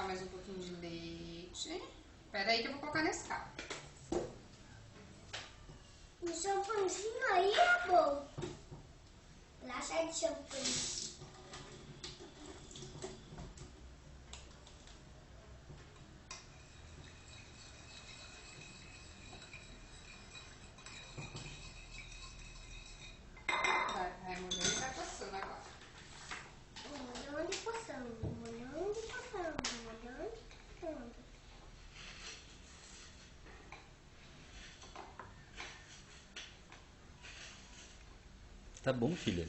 mais um pouquinho de leite. Espera aí que eu vou colocar nesse carro. O champanhezinho aí é bom. Laxa de champanhe. Vai molhando e vai passando agora. Molhando e passando, molhando e passando, molhando e passando. Tá bom, filha.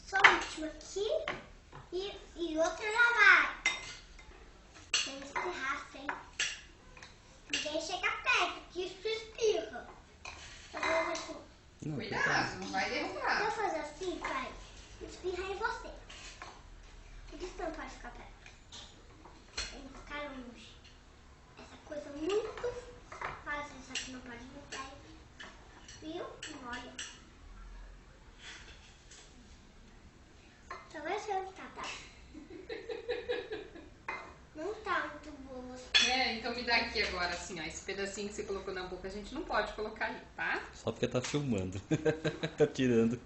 Só o último aqui e outro já vai. Tem espirrar, hein? Ninguém chega perto, que isso espirra. Fazer assim. Não, Cuidado, não vai Se eu derrubar. fazer assim, pai, espirra em você. Por isso não pode ficar perto. Tem que ficar longe. Essa coisa muito fácil, só que não pode me dar. Viu? Olha. Só vai ser tá? Não tá muito boa. É, então me dá aqui agora, assim, ó. Esse pedacinho que você colocou na boca, a gente não pode colocar ali, tá? Só porque tá filmando. Tá tirando.